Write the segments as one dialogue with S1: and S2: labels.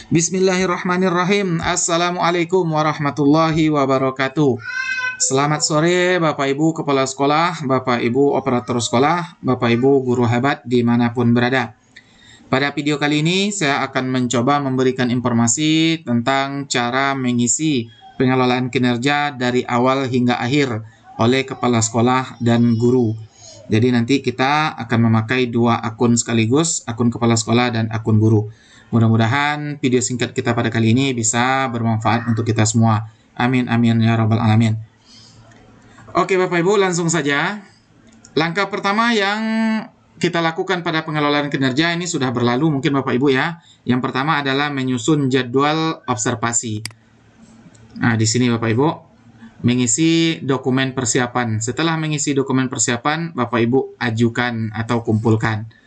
S1: Bismillahirrahmanirrahim. Assalamualaikum warahmatullahi wabarakatuh. Selamat sore Bapak Ibu Kepala Sekolah, Bapak Ibu Operator Sekolah, Bapak Ibu Guru hebat dimanapun berada. Pada video kali ini saya akan mencoba memberikan informasi tentang cara mengisi pengelolaan kinerja dari awal hingga akhir oleh Kepala Sekolah dan Guru. Jadi nanti kita akan memakai dua akun sekaligus, akun Kepala Sekolah dan akun Guru. Mudah-mudahan video singkat kita pada kali ini bisa bermanfaat untuk kita semua. Amin, amin, ya rabbal alamin. Oke Bapak Ibu, langsung saja. Langkah pertama yang kita lakukan pada pengelolaan kinerja ini sudah berlalu mungkin Bapak Ibu ya. Yang pertama adalah menyusun jadwal observasi. Nah, di sini Bapak Ibu, mengisi dokumen persiapan. Setelah mengisi dokumen persiapan, Bapak Ibu ajukan atau kumpulkan.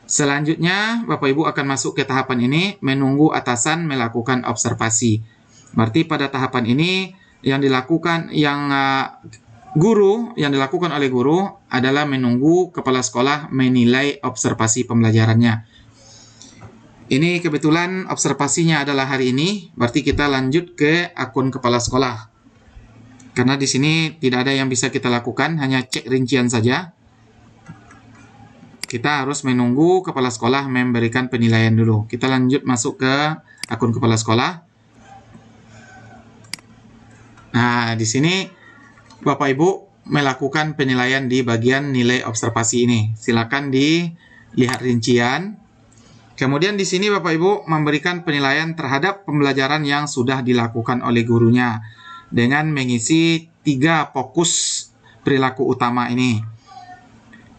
S1: Selanjutnya, Bapak Ibu akan masuk ke tahapan ini, menunggu atasan melakukan observasi. Berarti pada tahapan ini yang dilakukan dilakukan oleh guru adalah menunggu kepala sekolah menilai observasi pembelajarannya. Ini kebetulan observasinya adalah hari ini, berarti kita lanjut ke akun kepala sekolah. Karena di sini tidak ada yang bisa kita lakukan, hanya cek rincian saja. Kita harus menunggu kepala sekolah memberikan penilaian dulu. Kita lanjut masuk ke akun kepala sekolah. Nah, di sini Bapak Ibu melakukan penilaian di bagian nilai observasi ini. Silakan dilihat rincian. Kemudian di sini Bapak Ibu memberikan penilaian terhadap pembelajaran yang sudah dilakukan oleh gurunya dengan mengisi 3 fokus perilaku utama ini.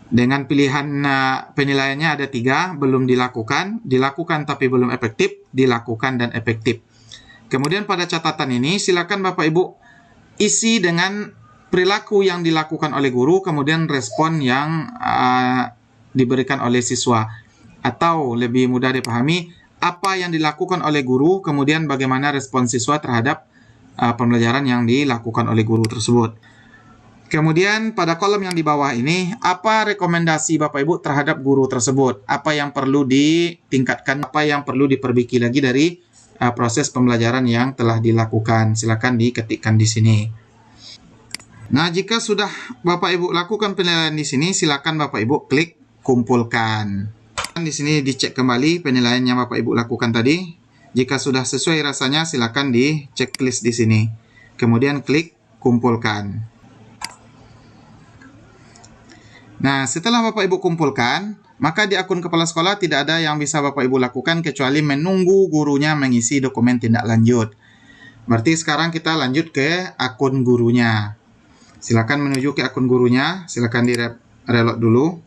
S1: Dengan pilihan penilaiannya ada 3, belum dilakukan, dilakukan tapi belum efektif, dilakukan dan efektif. Kemudian pada catatan ini silakan Bapak Ibu isi dengan perilaku yang dilakukan oleh guru, kemudian respon yang diberikan oleh siswa. Atau lebih mudah dipahami, apa yang dilakukan oleh guru, kemudian bagaimana respon siswa terhadap pembelajaran yang dilakukan oleh guru tersebut. Kemudian pada kolom yang di bawah ini, apa rekomendasi Bapak Ibu terhadap guru tersebut? Apa yang perlu ditingkatkan, apa yang perlu diperbaiki lagi dari proses pembelajaran yang telah dilakukan? Silakan diketikkan di sini. Nah, jika sudah Bapak Ibu lakukan penilaian di sini, silakan Bapak Ibu klik kumpulkan. Di sini dicek kembali penilaian yang Bapak Ibu lakukan tadi. Jika sudah sesuai rasanya, silakan di checklist di sini. Kemudian klik kumpulkan. Nah, setelah Bapak Ibu kumpulkan, maka di akun kepala sekolah tidak ada yang bisa Bapak Ibu lakukan kecuali menunggu gurunya mengisi dokumen tindak lanjut. Berarti sekarang kita lanjut ke akun gurunya. Silakan menuju ke akun gurunya, silakan di-reload dulu.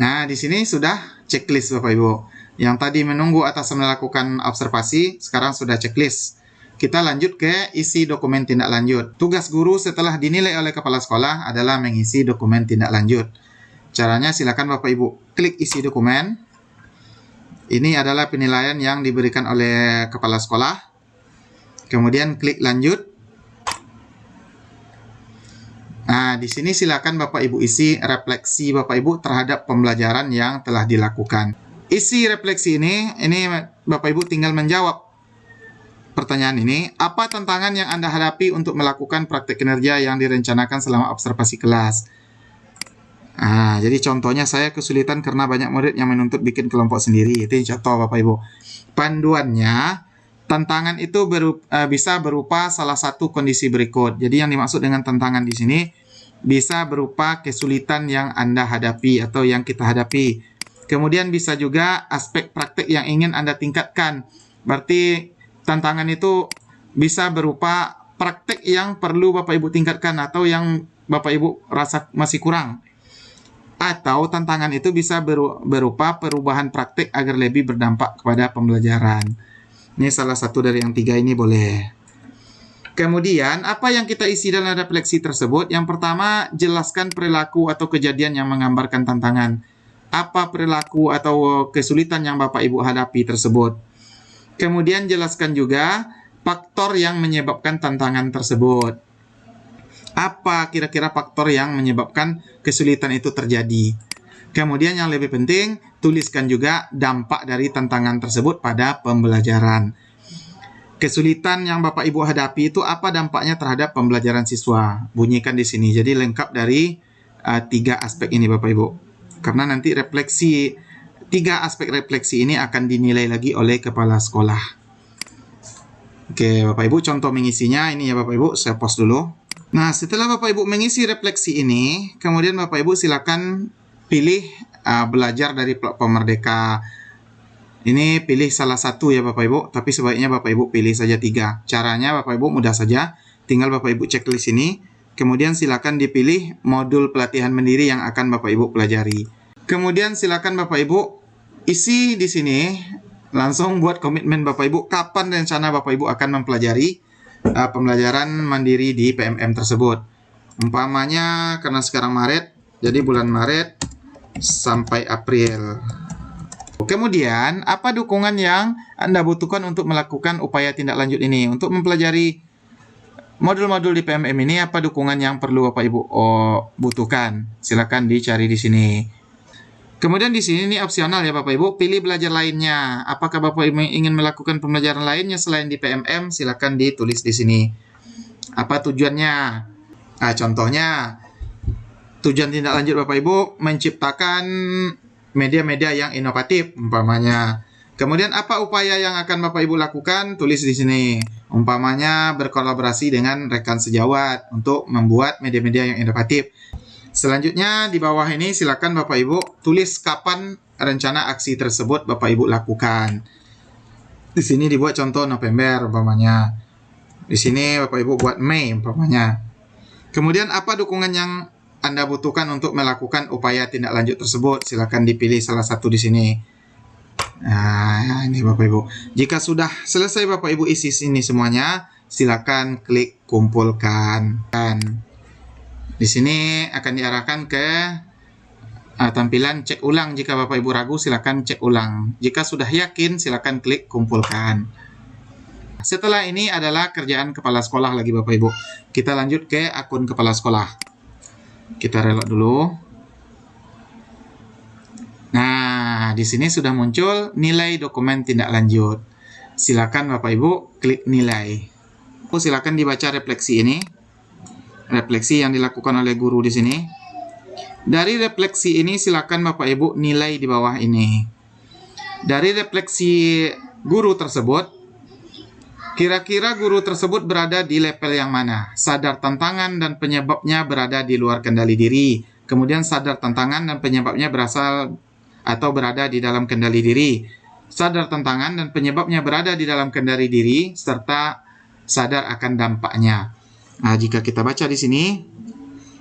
S1: Nah, di sini sudah checklist Bapak Ibu. Yang tadi menunggu atasan melakukan observasi, sekarang sudah checklist. Kita lanjut ke isi dokumen tindak lanjut. Tugas guru setelah dinilai oleh kepala sekolah adalah mengisi dokumen tindak lanjut. Caranya silakan Bapak Ibu klik isi dokumen. Ini adalah penilaian yang diberikan oleh kepala sekolah. Kemudian klik lanjut. Nah, di sini silakan Bapak Ibu isi refleksi Bapak Ibu terhadap pembelajaran yang telah dilakukan. Isi refleksi ini Bapak Ibu tinggal menjawab pertanyaan ini, apa tantangan yang Anda hadapi untuk melakukan praktek kinerja yang direncanakan selama observasi kelas? Nah, jadi contohnya saya kesulitan karena banyak murid yang menuntut bikin kelompok sendiri. Itu contoh Bapak Ibu. Panduannya, tantangan itu bisa berupa salah satu kondisi berikut. Jadi yang dimaksud dengan tantangan di sini bisa berupa kesulitan yang Anda hadapi atau yang kita hadapi. Kemudian bisa juga aspek praktek yang ingin Anda tingkatkan. Berarti tantangan itu bisa berupa praktek yang perlu Bapak Ibu tingkatkan atau yang Bapak Ibu rasa masih kurang. Atau tantangan itu bisa berupa perubahan praktek agar lebih berdampak kepada pembelajaran. Ini salah satu dari yang 3 ini boleh. Kemudian, apa yang kita isi dalam refleksi tersebut? Yang pertama, jelaskan perilaku atau kejadian yang menggambarkan tantangan. Apa perilaku atau kesulitan yang Bapak Ibu hadapi tersebut? Kemudian jelaskan juga faktor yang menyebabkan tantangan tersebut. Apa kira-kira faktor yang menyebabkan kesulitan itu terjadi? Kemudian yang lebih penting, tuliskan juga dampak dari tantangan tersebut pada pembelajaran. Kesulitan yang Bapak Ibu hadapi itu apa dampaknya terhadap pembelajaran siswa? Bunyikan di sini. Jadi lengkap dari 3 aspek ini Bapak Ibu. Karena nanti refleksi 3 aspek refleksi ini akan dinilai lagi oleh kepala sekolah. Oke, Bapak Ibu contoh mengisinya ini ya Bapak Ibu, saya pause dulu. Nah, setelah Bapak Ibu mengisi refleksi ini, kemudian Bapak Ibu silakan pilih belajar dari platform Merdeka. Ini pilih salah satu ya Bapak Ibu, tapi sebaiknya Bapak Ibu pilih saja 3. Caranya Bapak Ibu mudah saja, tinggal Bapak Ibu checklist ini, kemudian silakan dipilih modul pelatihan mandiri yang akan Bapak Ibu pelajari. Kemudian silakan Bapak Ibu isi di sini, langsung buat komitmen Bapak Ibu, kapan rencana Bapak Ibu akan mempelajari pembelajaran mandiri di PMM tersebut. Umpamanya karena sekarang Maret, jadi bulan Maret sampai April. Kemudian, apa dukungan yang Anda butuhkan untuk melakukan upaya tindak lanjut ini? Untuk mempelajari modul-modul di PMM ini, apa dukungan yang perlu Bapak Ibu butuhkan? Silakan dicari di sini. Kemudian di sini ini opsional ya Bapak Ibu, pilih belajar lainnya. Apakah Bapak Ibu ingin melakukan pembelajaran lainnya selain di PMM? Silakan ditulis di sini. Apa tujuannya? Contohnya, tujuan tindak lanjut Bapak Ibu menciptakan media-media yang inovatif umpamanya. Kemudian apa upaya yang akan Bapak Ibu lakukan? Tulis di sini. Umpamanya berkolaborasi dengan rekan sejawat untuk membuat media-media yang inovatif. Selanjutnya di bawah ini silakan Bapak Ibu tulis kapan rencana aksi tersebut Bapak Ibu lakukan. Di sini dibuat contoh November umpamanya. Di sini Bapak Ibu buat Mei umpamanya. Kemudian apa dukungan yang Anda butuhkan untuk melakukan upaya tindak lanjut tersebut? Silakan dipilih salah satu di sini. Nah, ini Bapak Ibu. Jika sudah selesai Bapak Ibu isi sini semuanya, silakan klik kumpulkan. Dan di sini akan diarahkan ke tampilan cek ulang. Jika Bapak Ibu ragu, silakan cek ulang. Jika sudah yakin, silakan klik kumpulkan. Setelah ini adalah kerjaan kepala sekolah lagi Bapak Ibu. Kita lanjut ke akun kepala sekolah. Kita reload dulu. Nah, di sini sudah muncul nilai dokumen tindak lanjut. Silakan Bapak Ibu klik nilai. Silakan dibaca refleksi ini. Refleksi yang dilakukan oleh guru di sini. Dari refleksi ini silakan Bapak Ibu nilai di bawah ini. Dari refleksi guru tersebut, kira-kira guru tersebut berada di level yang mana? Sadar tantangan dan penyebabnya berada di luar kendali diri. Kemudian sadar tantangan dan penyebabnya berasal atau berada di dalam kendali diri. Sadar tantangan dan penyebabnya berada di dalam kendali diri serta sadar akan dampaknya. Nah, jika kita baca di sini,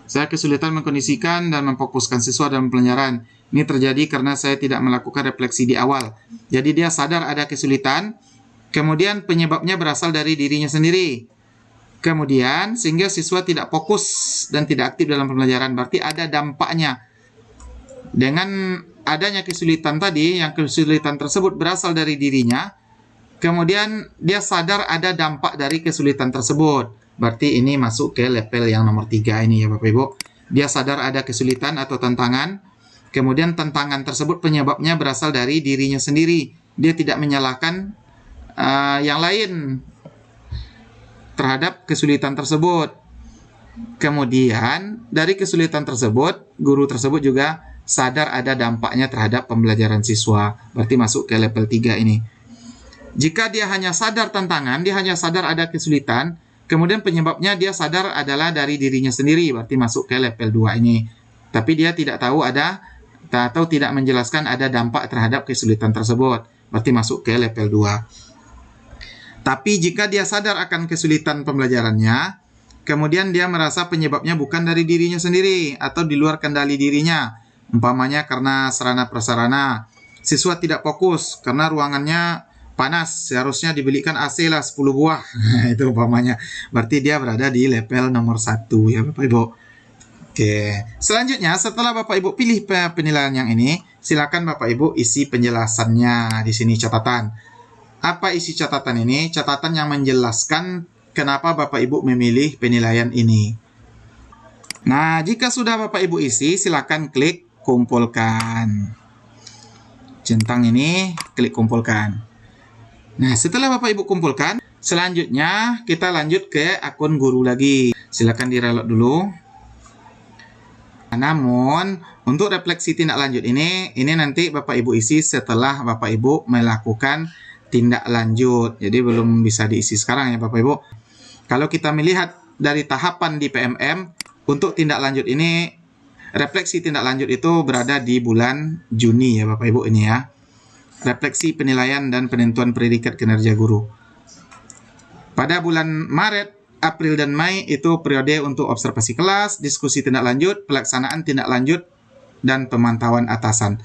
S1: saya kesulitan mengkondisikan dan memfokuskan siswa dalam pelajaran. Ini terjadi karena saya tidak melakukan refleksi di awal. Jadi dia sadar ada kesulitan. Kemudian penyebabnya berasal dari dirinya sendiri. Kemudian sehingga siswa tidak fokus dan tidak aktif dalam pembelajaran. Berarti ada dampaknya. Dengan adanya kesulitan tadi, yang kesulitan tersebut berasal dari dirinya. Kemudian dia sadar ada dampak dari kesulitan tersebut. Berarti ini masuk ke level yang nomor 3 ini ya Bapak Ibu. Dia sadar ada kesulitan atau tantangan. Kemudian tantangan tersebut penyebabnya berasal dari dirinya sendiri. Dia tidak menyalahkan yang lain terhadap kesulitan tersebut. Kemudian dari kesulitan tersebut, guru tersebut juga sadar ada dampaknya terhadap pembelajaran siswa. Berarti masuk ke level 3 ini. Jika dia hanya sadar tantangan, dia hanya sadar ada kesulitan, kemudian penyebabnya dia sadar adalah dari dirinya sendiri, berarti masuk ke level 2 ini. Tapi dia tidak tahu ada atau tidak menjelaskan ada dampak terhadap kesulitan tersebut, berarti masuk ke level 2. Tapi jika dia sadar akan kesulitan pembelajarannya, kemudian dia merasa penyebabnya bukan dari dirinya sendiri atau di luar kendali dirinya. Umpamanya karena sarana prasarana, siswa tidak fokus karena ruangannya panas, seharusnya dibelikan AC lah 10 buah. Itu umpamanya. Berarti dia berada di level nomor 1 ya Bapak Ibu. Oke. Selanjutnya setelah Bapak Ibu pilih penilaian yang ini, silakan Bapak Ibu isi penjelasannya di sini catatan. Apa isi catatan ini? Catatan yang menjelaskan kenapa Bapak Ibu memilih penilaian ini. Nah, jika sudah Bapak Ibu isi, silakan klik kumpulkan. Centang ini klik kumpulkan. Nah, setelah Bapak Ibu kumpulkan, selanjutnya kita lanjut ke akun guru lagi. Silakan di-reload dulu. Namun, untuk refleksi tindak lanjut ini nanti Bapak Ibu isi setelah Bapak Ibu melakukan tindak lanjut. Jadi belum bisa diisi sekarang ya Bapak Ibu. Kalau kita melihat dari tahapan di PMM, untuk tindak lanjut ini, refleksi tindak lanjut itu berada di bulan Juni ya Bapak Ibu ini ya. Refleksi penilaian dan penentuan predikat kinerja guru. Pada bulan Maret, April dan Mei itu periode untuk observasi kelas, diskusi tindak lanjut, pelaksanaan tindak lanjut, dan pemantauan atasan.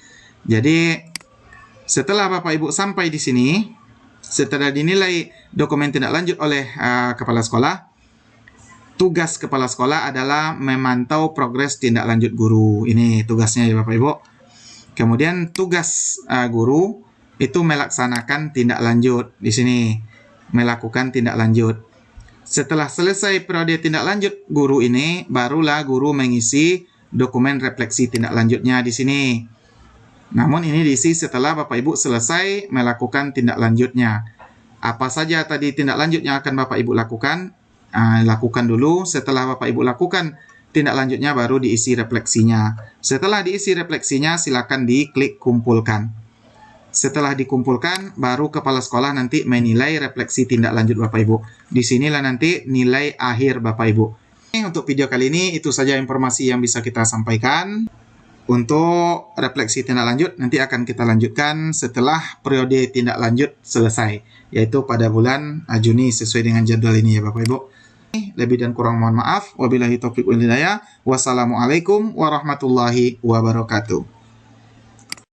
S1: Jadi setelah Bapak Ibu sampai di sini, setelah dinilai dokumen tindak lanjut oleh kepala sekolah, tugas kepala sekolah adalah memantau progres tindak lanjut guru. Ini tugasnya ya Bapak Ibu. Kemudian tugas guru itu melaksanakan tindak lanjut. Di sini melakukan tindak lanjut. Setelah selesai periode tindak lanjut guru ini, barulah guru mengisi dokumen refleksi tindak lanjutnya di sini. Namun ini diisi setelah Bapak Ibu selesai melakukan tindak lanjutnya. Apa saja tadi tindak lanjut yang akan Bapak Ibu lakukan? Lakukan dulu. Setelah Bapak Ibu lakukan tindak lanjutnya, baru diisi refleksinya. Setelah diisi refleksinya, silakan diklik kumpulkan. Setelah dikumpulkan, baru kepala sekolah nanti menilai refleksi tindak lanjut Bapak Ibu. Disinilah nanti nilai akhir Bapak Ibu. Untuk video kali ini itu saja informasi yang bisa kita sampaikan. Untuk refleksi tindak lanjut nanti akan kita lanjutkan setelah periode tindak lanjut selesai, yaitu pada bulan Juni sesuai dengan jadwal ini ya Bapak Ibu. Lebih dan kurang mohon maaf. Wabillahi taufiq wal hidayah. Wassalamualaikum warahmatullahi wabarakatuh.